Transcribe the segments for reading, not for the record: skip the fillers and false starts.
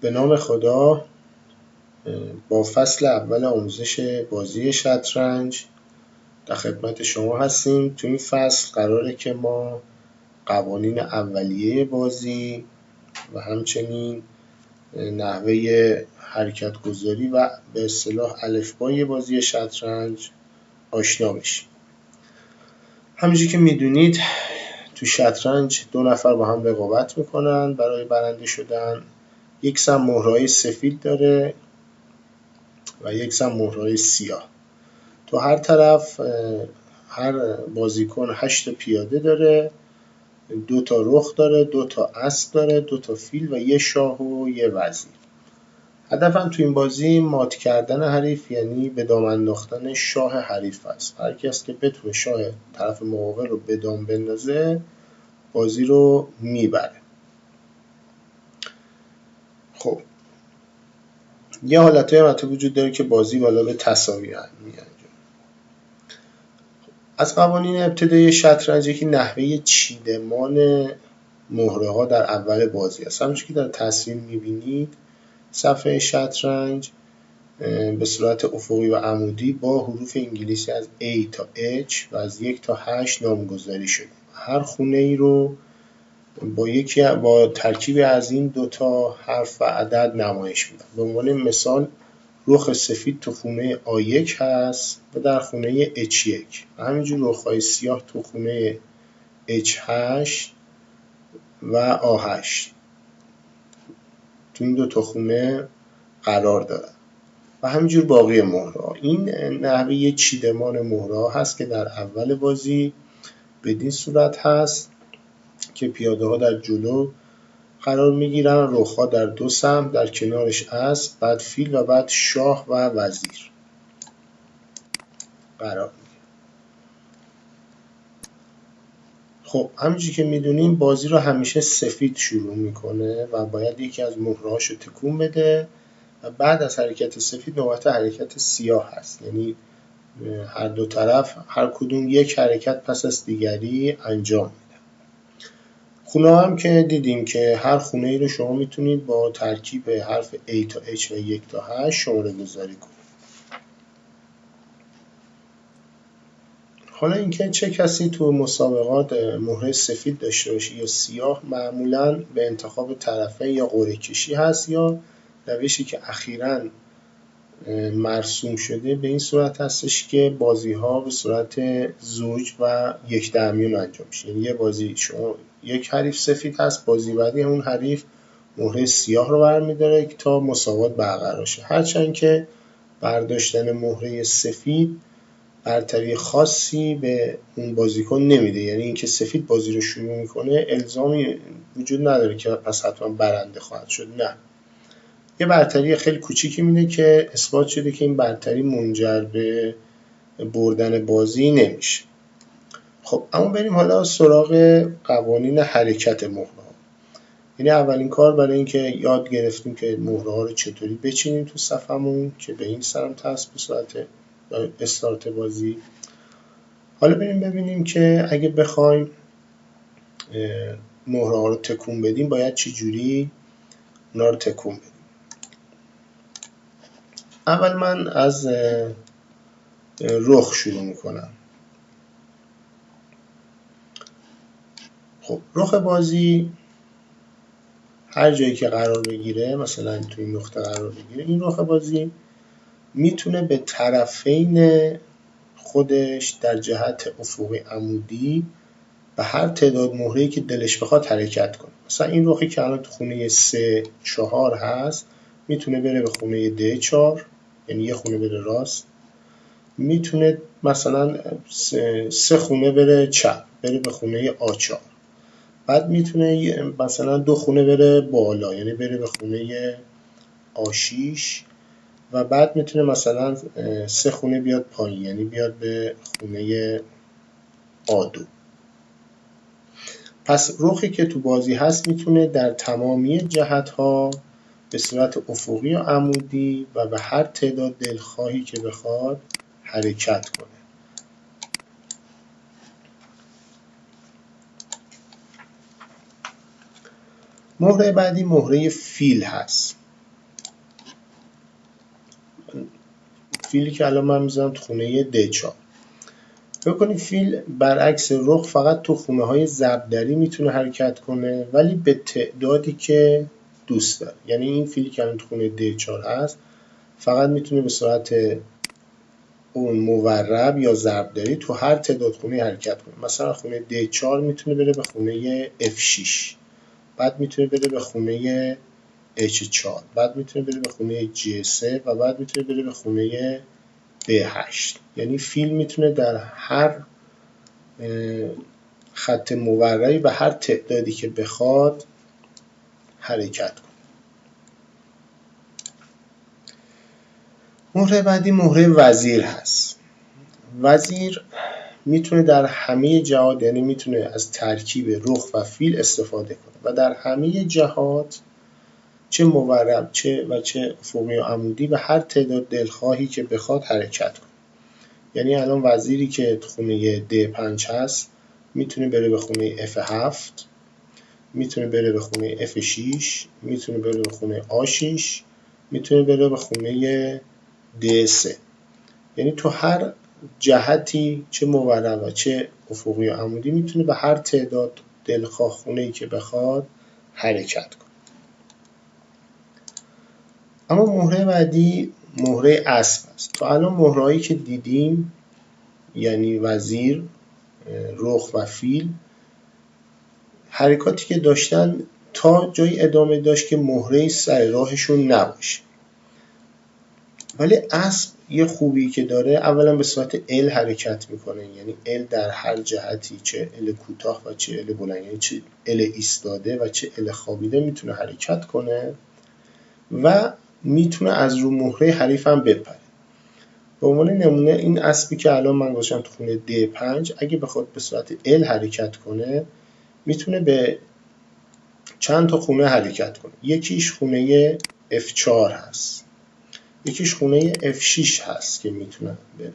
به نام خدا، با فصل اول آموزش بازی شطرنج در خدمت شما هستیم. تو این فصل قراره که ما قوانین اولیه بازی و همچنین نحوه حرکت گذاری و به اصطلاح الفبای بازی شطرنج آشنا بشیم. همونجوری که میدونید تو شطرنج دو نفر با هم رقابت میکنن برای برنده شدن. یک سم مهرهای سفید داره و یک سم مهرهای سیاه. تو هر طرف هر بازیکن 8 پیاده داره، 2 تا رخ داره، 2 تا اسب داره، 2 تا فیل و یه شاه و یه وزیر. هدفم تو این بازی مات کردن حریف، یعنی به دام انداختن شاه حریف است. هر کس که بتونه شاه طرف مقابل رو به دام بندازه بازی رو میبره. خب یه حالتایی البته وجود داره که بازی بالا به تساوی میانجامه. از قوانین ابتدایی شطرنج یکی نحوه چیدمان مهره ها در اول بازی است. همونجوری که در تصویر میبینید صفحه شطرنج به صورت افقی و عمودی با حروف انگلیسی از A تا H و از 1 تا 8 نامگذاری شده. هر خونه ای رو با ترکیبی از این 2 تا حرف و عدد نمایش میدن. به عنوان مثال رخ سفید تو خونه A1 هست و در خونه H1 و همینجور رخ‌های سیاه تو خونه H8 و A8 تو این 2 تا خونه قرار دارن و همینجور باقی مهره‌ها. این نحوه چیدمان مهره‌ها هست که در اول بازی بدین صورت هست که پیاده‌ها در جلو قرار میگیرن، رخ‌ها در 2 سمت، در کنارش اسب، بعد فیل و بعد شاه و وزیر قرار میگیرن. خب همینجوری که میدونیم بازی رو همیشه سفید شروع میکنه و باید یکی از مهره‌هاشو تکون بده و بعد از حرکت سفید نوبت حرکت سیاه هست. یعنی هر دو طرف هر کدوم یک حرکت پس از دیگری انجام میدن. خونه هم که دیدیم که هر خونه ای رو شما میتونید با ترکیب حرف A تا H و 1 تا 8 شماره گذاری کنید. حالا اینکه چه کسی تو مسابقات مهره سفید داشته باشه یا سیاه معمولاً به انتخاب طرفین یا قرعه کشی هست یا روشی که اخیراً مرسوم شده به این صورت هستش که بازی ها به صورت زوج و یک درمیون انجام میشه. یعنی یه بازی شما یک حریف سفید هست، بازی بعدی اون حریف مهره سیاه رو برمی‌داره تا مساوات برقرار شه. هرچند که برداشتن مهره سفید برتری خاصی به اون بازیکن نمیده، یعنی اینکه سفید بازی رو شروع میکنه الزامی وجود نداره که پس حتما برنده خواهد شد. نه، یه برتری خیلی کوچیکی میده که اثبات شده که این برتری منجر به بردن بازی نمیشه. خب اما بریم حالا سراغ قوانین حرکت مهره‌ها. یعنی اولین کار برای اینکه یاد گرفتیم که مهره‌ها رو چطوری بچینیم تو صفمون که به این سمت هست به صورت استارت بازی. حالا بریم ببینیم که اگه بخوایم مهره‌ها رو تکون بدیم باید چه جوری اونا رو تکون بدیم. اول من از رخ شروع میکنم. خب رخ بازی هر جایی که قرار بگیره، مثلا توی این نقطه قرار بگیره، این رخ بازی میتونه به طرفین خودش در جهت افقی عمودی به هر تعداد مهره‌ای که دلش بخواد حرکت کنه. مثلا این رخی که الان تو خونه 3-4 هست میتونه بره به خونه D4، یعنی یه خونه بره راست، میتونه مثلا 3 خونه بره چپ، بره به خونه A4، بعد میتونه مثلا 2 خونه بره بالا، یعنی بره به خونه A6 و بعد میتونه مثلا 3 خونه بیاد پایین، یعنی بیاد به خونه A2. پس رخی که تو بازی هست میتونه در تمامی جهت‌ها به صورت افقی و عمودی و به هر تعداد دلخواهی که بخواد حرکت کنه. مهره بعدی مهره فیل هست. فیلی که الان من میذارم تو خونه D4. بکنید فیل برعکس رخ فقط تو خونه های ضربدری میتونه حرکت کنه، ولی به تعدادی که دوست داره. یعنی این فیلی که الان تو خونه D4 هست فقط میتونه به صورت اون مورب یا ضربدری تو هر تعداد خونه حرکت کنه. مثلا خونه D4 میتونه بره به خونه F6، بعد میتونه بره به خونه H4، بعد میتونه بره به خونه G3 و بعد میتونه بره به خونه B8. یعنی فیل میتونه در هر خط موربی به هر تعدادی که بخواد حرکت کنه. مهره بعدی مهره وزیر هست. وزیر میتونه در همه جهات، یعنی میتونه از ترکیب رخ و فیل استفاده کنه و در همه جهات چه مورب چه افقی و عمودی به هر تعداد دلخواهی که بخواد حرکت کنه. یعنی الان وزیری که تو خونه D5 هست میتونه بره به خونه F7، میتونه بره به خونه F6، میتونه بره به خونه A6، میتونه بره به خونه D3. یعنی تو هر جهتی چه مورب و چه افقی و عمودی میتونه به هر تعداد دلخواه خونه‌ای که بخواد حرکت کنه. اما مهره بعدی مهره اسب است. تو الان مهرهایی که دیدیم یعنی وزیر، رخ و فیل، حرکاتی که داشتن تا جایی ادامه داشت که مهره سر راهشون نباشه. ولی اسب یه خوبی که داره، اولا به صورت ال حرکت میکنه، یعنی ال در هر جهتی، چه ال کوتاه و چه ال بلند، یعنی چه ال ایستاده و چه ال خوابیده میتونه حرکت کنه و میتونه از رو مهره حریف هم بپره. به عنوان نمونه این اسبی که الان من گذاشتم تو خونه D5 اگه بخواد به صورت ال حرکت کنه میتونه به چند تا خونه حرکت کنه. یکیش خونه F4 هست، یکیش خونه F6 هست که میتونه بره،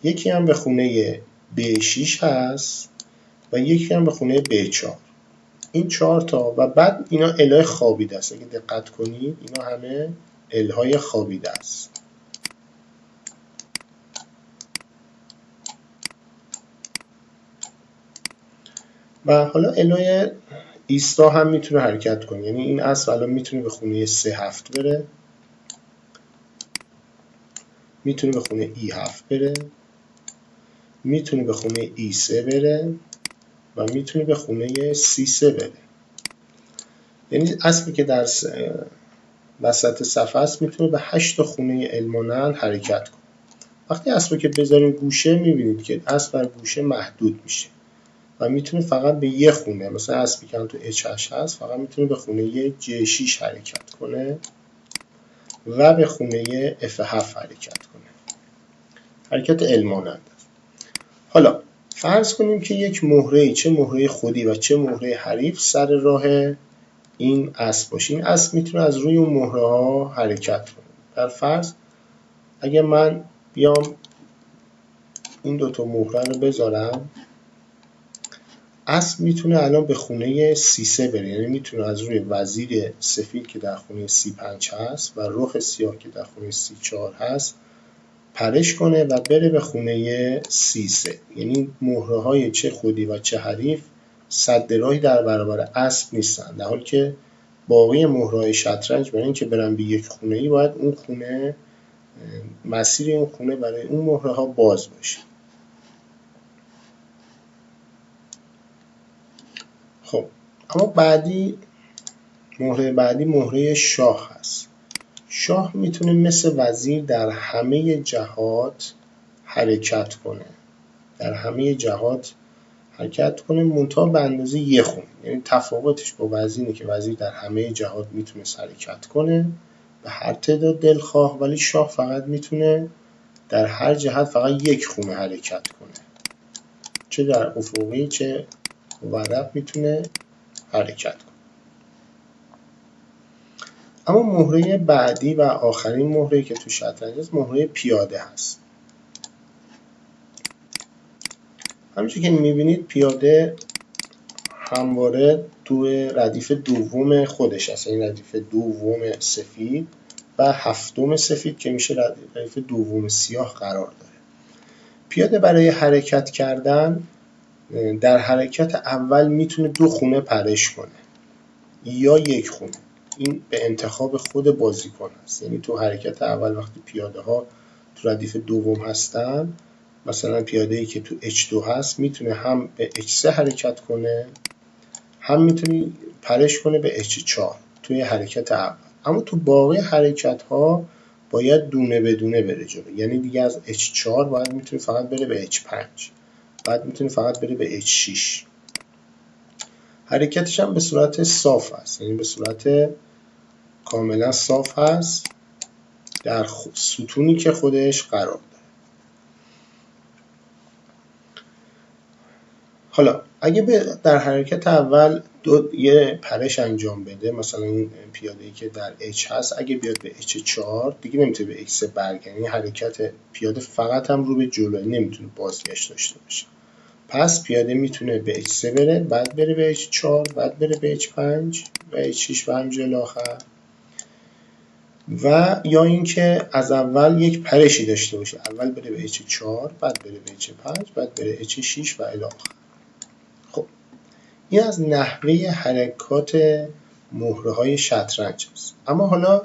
یکی هم به خونه B6 هست و یکی هم به خونه B4. این 4 تا و بعد اینا الهای خوابیده است. اگه دقت کنید اینا همه الهای خوابیده است. و حالا الهای ایستا هم میتونه حرکت کنه. یعنی این اسب الان میتونه به خونه C7 بره، میتونه به خونه E7 بره، میتونه به خونه E3 بره و میتونه به خونه C3 بره. یعنی اسبی که در وسط صفحه است میتونه به 8 تا خونه المانند حرکت کنه. وقتی اسب که بذاریم گوشه میبینید که اسب بر گوشه محدود میشه و میتونه فقط به یه خونه، مثلا اسبی که تو H8 هست فقط میتونه به خونه G6 حرکت کنه و به خونه F7 حرکت کنه. حرکت المانند. حالا فرض کنیم که یک مهره، چه مهره خودی و چه مهره حریف، سر راه این اسب باشه. این اسب میتونه از روی اون مهره ها حرکت کنه. در فرض اگه من بیام این دوتا مهره رو بذارم، اسب میتونه الان به خونه C3 بره، یعنی میتونه از روی وزیر سفید که در خونه C5 هست و رخ سیاه که در خونه C4 هست پرش کنه و بره به خونه C3. یعنی مهره های چه خودی و چه حریف سد راهی در برابر اسب نیستن، در حالی که باقی مهره های شطرنج برای اینکه برن به یک خونه ای باید اون خونه، مسیر اون خونه برای اون مهره ها باز باشه. خب اما مهره بعدی مهره شاه هست. شاه میتونه مثل وزیر در همه جهات حرکت کنه، در همه جهات حرکت کنه منتها به اندازه یه خونه. یعنی تفاوتش با وزیره که وزیر در همه جهات میتونه حرکت کنه به هر تعداد دلخواه، ولی شاه فقط میتونه در هر جهت فقط یک خونه حرکت کنه، چه در افقی چه مورب میتونه حرکت کنه. اما مهره بعدی و آخرین مهره که تو شطرنج هست مهره پیاده هست. همونجوری که میبینید پیاده همواره تو ردیف دوم خودش هست، این ردیف دوم سفید و هفتم سفید که میشه ردیف دوم سیاه قرار داره. پیاده برای حرکت کردن در حرکت اول میتونه 2 خونه پرش کنه یا 1 خونه. این به انتخاب خود بازیکن است. یعنی تو حرکت اول وقتی پیاده ها تو ردیف دوم هستن، مثلا پیاده ای که تو H2 هست میتونه هم به H3 حرکت کنه، هم میتونه پرش کنه به H4 توی حرکت اول. اما تو باقی حرکت ها باید دونه به دونه بره جلو. یعنی دیگه از H4 باید میتونه فقط بره به H5، بعد میتونه فقط بره به H6. حرکتش هم به صورت صاف هست، یعنی به صورت کاملا صاف هست در ستونی که خودش قرار داره. حالا اگه در حرکت اول یه پرش انجام بده، مثلا این پیاده‌ای که در H هست اگه بیاد به H4 دیگه نمیتونه به H3 برگرده. یعنی حرکت پیاده فقط هم رو به جلو، نمیتونه بازگشت داشته باشه. پس پیاده میتونه به H3 بره، بعد بره به H4، بعد بره به H5 و H6 و همینجوری آخر. و یا اینکه از اول یک پرشی داشته باشه، اول بره به H4، بعد بره به H5، بعد بره H6 و الی آخر. خب این از نحوه حرکات مهره‌های شطرنج است. اما حالا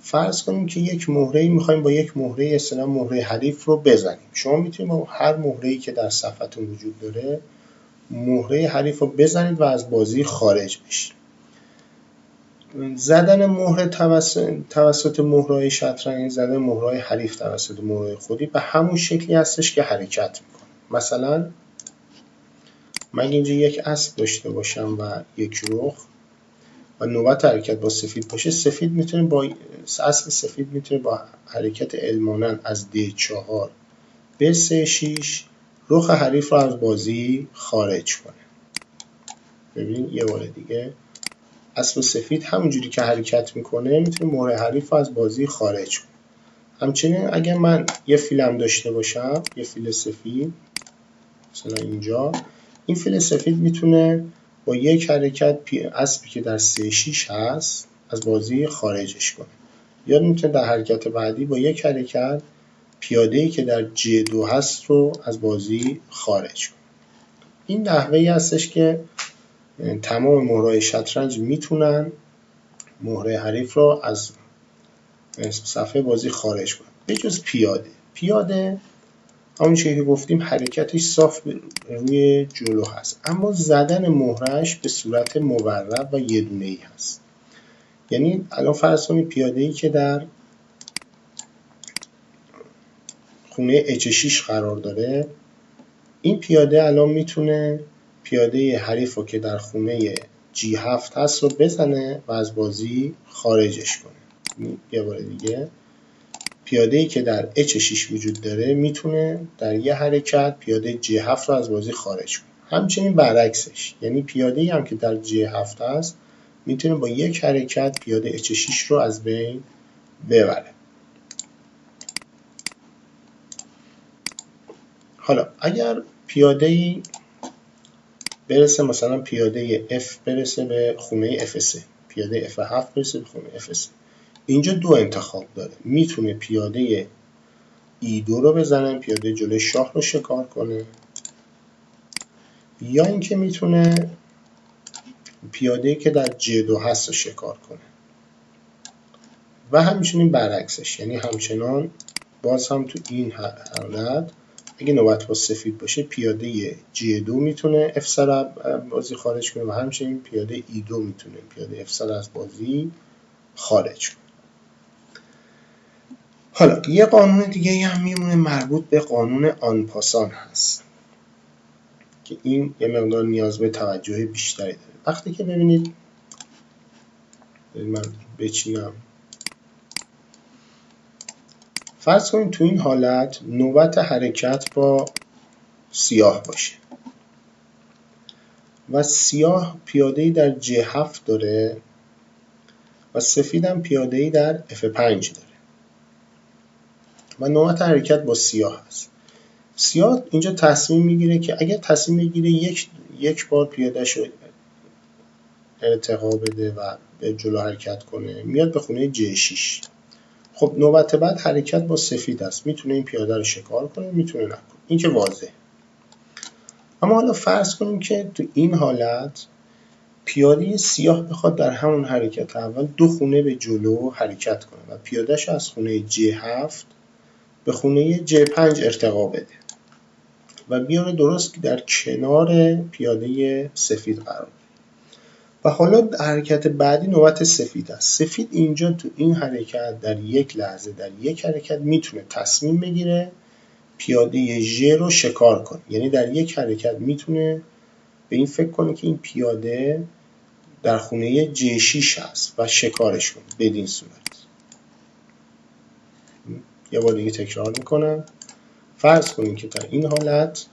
فرض کنیم که یک مهره‌ای می‌خوایم با یک مهره اصطلاحاً مهره حریف رو بزنیم. شما میتونید با هر مهره‌ای که در صفحتون وجود داره مهره حریف رو بزنید و از بازی خارج بشید. زدن مهره توسط مهره‌های شطرنج، زدن مهره‌های حریف توسط مهره خودی به همون شکلی هستش که حرکت می‌کنه. مثلا من اینجا یک اسب داشته باشم و یک رخ و نوبت حرکت با سفید باشه، سفید میتونه با اسب سفید میتونه با حرکت المانن از D4 به C6 رخ حریف رو از بازی خارج کنه. ببین یه بار دیگه اسب سفید همونجوری که حرکت میکنه میتونه مهره حریف رو از بازی خارج کنه. همچنین اگه من یه فیلم داشته باشم، یه فیل سفید مثلا اینجا، این فیل سفید میتونه با یک حرکت اسبی که در C6 هست از بازی خارجش کنه، یا میتونه در حرکت بعدی با یک حرکت پیاده‌ای که در G2 هست رو از بازی خارج کنه. این نحوهی هستش که تمام مهره‌های شطرنج میتونن مهره حریف رو از صفحه بازی خارج کنن به جز پیاده همون چیزی که گفتیم حرکتش صاف روی جلو هست، اما زدن مهرهش به صورت مورب و یه دونه‌ای هست. یعنی الان فرض کنید پیاده‌ای که در خونه H6 قرار داره، این پیاده الان میتونه پیاده حریف رو که در خونه G7 هست رو بزنه و از بازی خارجش کنه. یه بار دیگه پیاده‌ای که در H6 وجود داره میتونه در یه حرکت پیاده G7 رو از بازی خارج کنه. همچنین برعکسش، یعنی پیاده‌ای هم که در G7 هست میتونه با یک حرکت پیاده H6 رو از بین ببره. حالا اگر پیاده‌ای برسه، مثلا پیاده F برسه به خونه F3، پیاده F7 برسه به خونه F3، اینجا دو انتخاب داره. میتونه پیاده E2 رو بزنه، پیاده جلوی شاه رو شکار کنه، یا اینکه میتونه پیاده‌ای که در G2 هست رو شکار کنه. و همچنین برعکسش، یعنی همچنان باز هم تو این حالت اگه نوبت با سفید باشه پیاده G2 میتونه F3 رو بازی خارج کنه و همچنین پیاده E2 میتونه پیاده F3 رو از بازی خارج کنه. حالا یه قانون دیگه هم میمونه مربوط به قانون آنپاسان هست که این یه مقدار نیاز به توجه بیشتری داره. وقتی که ببینید من بچینم، فرض کنید تو این حالت نوبت حرکت با سیاه باشه و سیاه پیاده‌ای در G7 داره و سفید هم پیاده‌ای در F5 داره و نوبت حرکت با سیاه هست. سیاه اینجا تصمیم میگیره که اگر تصمیم میگیره یک بار پیاده‌اش رو ارتقا بده و به جلو حرکت کنه، میاد به خونه G6 خب نوبت بعد حرکت با سفید است، میتونه این پیاده رو شکار کنه، میتونه نکنه، این که واضحه. اما حالا فرض کنیم که تو این حالت پیاده سیاه بخواد در همون حرکت اول 2 خونه به جلو حرکت کنه و پیادهش از خونه J7 به خونه J5 ارتقا بده و بیاره درست در کنار پیاده سفید قرار بده. و حالا حرکت بعدی نوبت سفید است. سفید اینجا تو این حرکت در یک لحظه در یک حرکت میتونه تصمیم بگیره پیاده ژ رو شکار کنه، یعنی در یک حرکت میتونه به این فکر کنه که این پیاده در خونه J6 هست و شکارش کنه. بدین صورت یه بار دیگه تکرار میکنم. فرض کنیم که در این حالت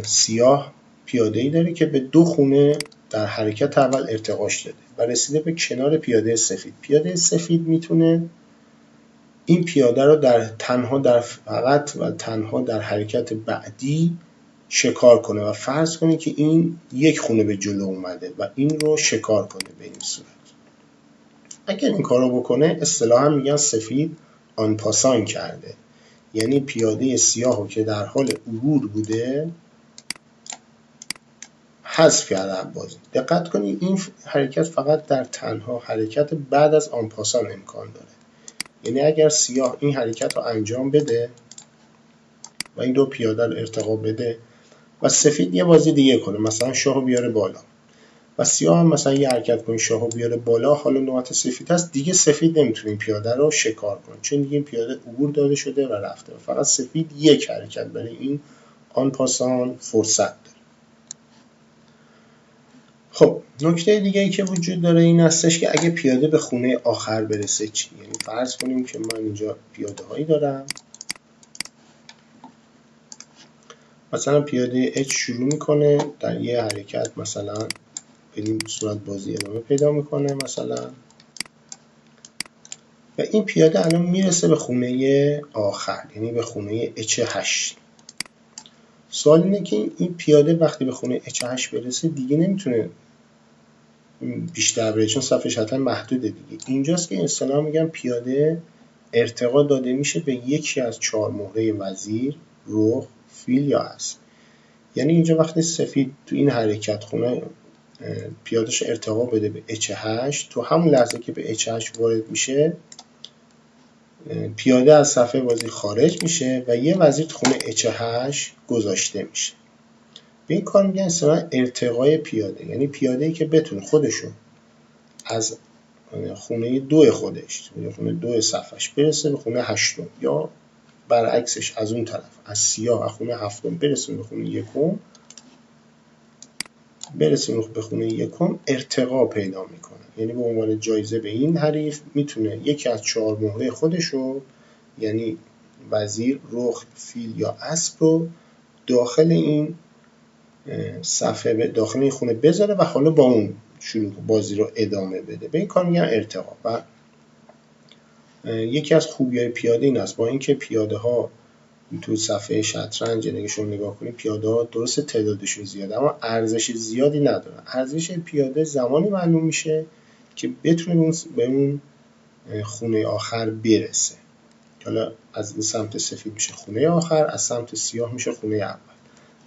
سیاه پیاده‌ای داره که به 2 خونه در حرکت اول ارتقاش داده و رسیده به کنار پیاده سفید. پیاده سفید میتونه این پیاده رو فقط و تنها در حرکت بعدی شکار کنه و فرض کنه که این 1 خونه به جلو اومده و این رو شکار کنه. به این صورت اگر این کارو بکنه اصطلاحاً میگن سفید آن پاسان کرده، یعنی پیاده سیاهو که در حال عبور بوده حذف کرده بازی. دقت کنید این حرکت فقط در تنها حرکت بعد از آن پاسان امکان داره، یعنی اگر سیاه این حرکت رو انجام بده و این 2 پیاده رو ارتقا بده و سفید یه بازی دیگه کنه، مثلا شاهو بیاره بالا و سیاه هم مثلا یه حرکت کنه شاهو بیاره بالا، حالا نوبت سفید هست، دیگه سفید نمیتونه این پیاده رو شکار کنه چون دیگه این پیاده عبور داده شده و رفته و فقط سفید یک حرکت برای این آن پاسان فرصت داره. خب نکته دیگه ای که وجود داره این هستش که اگه پیاده به خونه آخر برسه چی؟ یعنی فرض کنیم که من اینجا پیاده هایی دارم، مثلا پیاده H شروع میکنه در یه حرکت مثلا به این صورت بازی ادامه پیدا میکنه مثلا و این پیاده الان میرسه به خونه آخر، یعنی به خونه H8. سوال اینه که این پیاده وقتی به خونه H8 برسه دیگه نمیتونه بیشتر بره چون صفحه حتما محدوده دیگه. اینجاست که اصطلاحاً میگن پیاده ارتقا داده میشه به یکی از 4 مهره وزیر، رخ، فیل یا اسب. یعنی اینجا وقتی سفید تو این حرکت خونه پیادهش ارتقا بده به H8، تو همون لحظه که به H8 وارد میشه پیاده از صفحه بازی خارج میشه و یه وزیر تو خونه H8 گذاشته میشه. به این کار میگن اصطلاحاً ارتقای پیاده، یعنی پیاده‌ای که بتونه خودشو از خونه 2 خودش، خونه 2 صفحش برسه به خونه 8 یا برعکسش از اون طرف از سیاه از خونه 7 برسه به خونه 1 به خونه 1 ارتقا پیدا میکنه. یعنی به عنوان جایزه به این حریف میتونه یکی از 4 مهره خودشو یعنی وزیر، رخ، فیل یا اسب رو داخل این صفحه داخل این خونه بذاره و حالا با اون شروع بازی رو ادامه بده. به این کار میگن ارتقا. و یکی از خوبی‌های پیاده این است، با اینکه پیاده ها تو صفحه شطرنج اگه شما نگاه کنید پیاده ها درست تعدادشون زیاده اما ارزش زیادی ندارن. ارزش پیاده زمانی معلوم میشه که بتونه به اون خونه آخر برسه. حالا از این سمت سفید میشه خونه آخر، از سمت سیاه میشه خونه اول.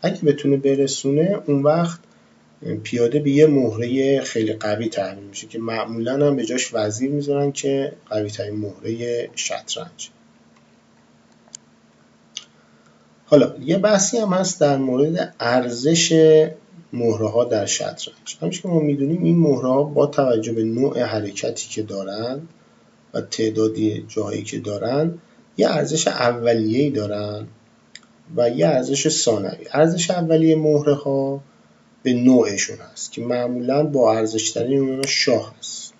اگه بتونه برسونه اون وقت پیاده به یه مهره خیلی قوی تحمیل میشه که معمولا هم به جاش وزیر میذارن که قوی ترین مهره شطرنج. حالا یه بحثی هم هست در مورد ارزش مهره ها در شطرنج. همونش که ما میدونیم این مهره ها با توجه به نوع حرکتی که دارن و تعدادی جاهایی که دارن یه ارزش اولیه‌ای دارن و یه ارزش ثانوی. ارزش اولیه مهره ها به نوعشون هست که معمولا با ارزش ترین اونها شاه هست.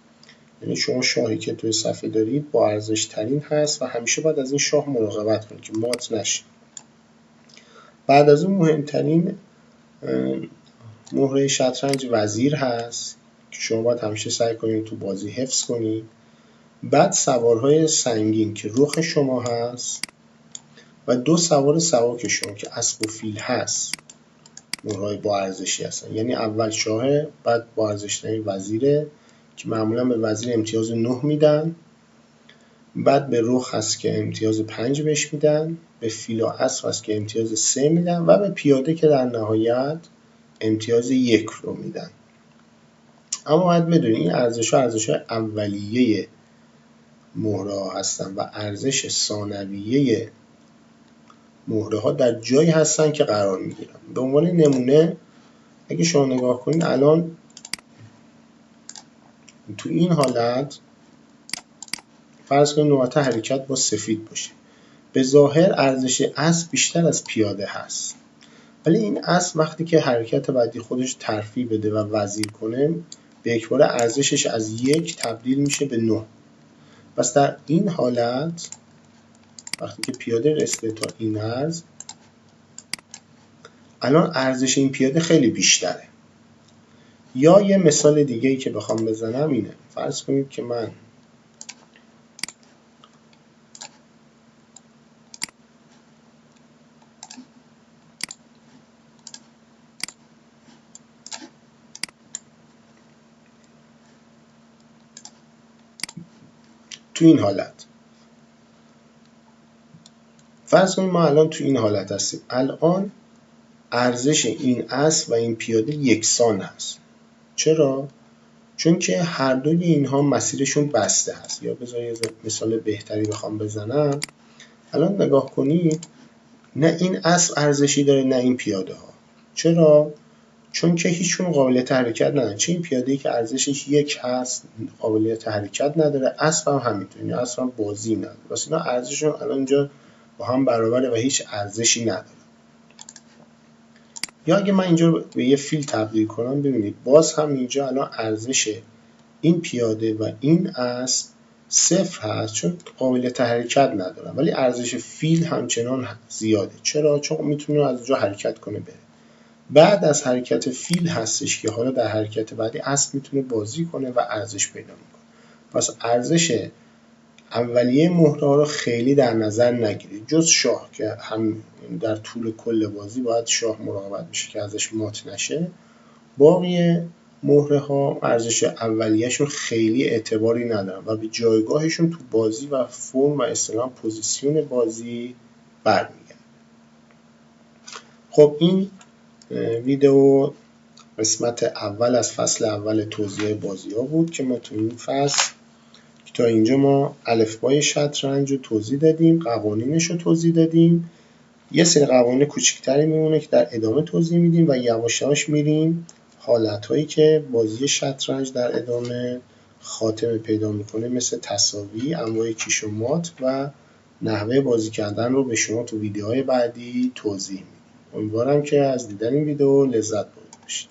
یعنی شما شاهی که توی صفحه دارید با ارزش ترین هست و همیشه باید از این شاه مراقبت کنید که مات نشه. بعد از اون مهمترین مهره شطرنج وزیر هست که شما باید همیشه سعی کنید تو بازی حفظ کنید. بعد سوارهای سنگین که رخ شما هست و 2 سوار سواک شما که اسب و فیل هست مهرهای با ارزشی هستن. یعنی اول شاه، بعد با ارزشترین وزیره که معمولا به وزیر امتیاز 9 میدن، بعد به رخ هست که امتیاز 5 بهش میدن، به فیل و اسب هست که امتیاز 3 میدن و به پیاده که در نهایت امتیاز 1 رو میدن. اما باید بدونید این ارزش اولیه مهره ها هستن و ارزش ثانویه مهره ها در جایی هستن که قرار میگیرن. به عنوان نمونه اگه شما نگاه کنید الان تو این حالت فرض کنید نقاط حرکت با سفید باشه، به ظاهر ارزش اسب بیشتر از پیاده هست، ولی این اسب وقتی که حرکت بعدی خودش ترفیع بده و وزیر کنه به یکباره ارزشش از 1 تبدیل میشه به 9. پس در این حالت وقتی که پیاده رسیده تا این عرض، الان ارزش این پیاده خیلی بیشتره. یا یه مثال دیگه ای که بخوام بزنم اینه، فرض کنید که من تو این حالت، فرض کنید ما الان تو این حالت هستیم، الان ارزش این اسب و این پیاده یکسان هست. چرا؟ چون که هر دوی اینها مسیرشون بسته هست. یا بذارید مثال بهتری بخوام بزنم، الان نگاه کنید نه این اسب ارزشی داره نه این پیاده ها. چرا؟ چون که هیچون قابلیت حرکت نداره. چه این پیاده‌ای که ارزشش 1 هست قابلیت حرکت نداره، اسب هم همینطوره، اسب هم بازی نداره. واسه اینا ارزششون الان اینجا با هم برابره و هیچ ارزشی نداره. یا اگه من اینجا به یه فیل تبدیل کنم، ببینید باز هم اینجا الان ارزش این پیاده و این اسب 0 هست چون قابلیت حرکت نداره، ولی ارزش فیل همچنان زیاده. چرا؟ چون میتونه از اونجا حرکت کنه بره. بعد از حرکت فیل هستش که حالا در حرکت بعدی اسب میتونه بازی کنه و ارزش پیدا میکنه. پس ارزش اولیه مهره ها رو خیلی در نظر نگیرید، جز شاه که هم در طول کل بازی باید شاه مراقبت بشه که ازش مات نشه. باقی مهره ها ارزش اولیه‌شون خیلی اعتباری ندارن و به جایگاهشون تو بازی و فرم و اصطلاحاً پوزیسیون بازی برمیگردن. خب این ویدیو قسمت اول از فصل اول توضیح بازی ها بود که ما تو این فصل تا اینجا ما الفبای شطرنج رو توضیح دادیم، قوانینش رو توضیح دادیم. یه سری قوانین کوچکتری میمونه که در ادامه توضیح میدیم و یواش یواش میریم حالتهایی که بازی شطرنج در ادامه خاتمه پیدا میکنه مثل تساوی، انواع کیش و مات و نحوه بازی کردن رو به شما تو ویدیوهای بعدی توضیح میدیم. امیدوارم که از دیدن این ویدیو لذت برده باشید.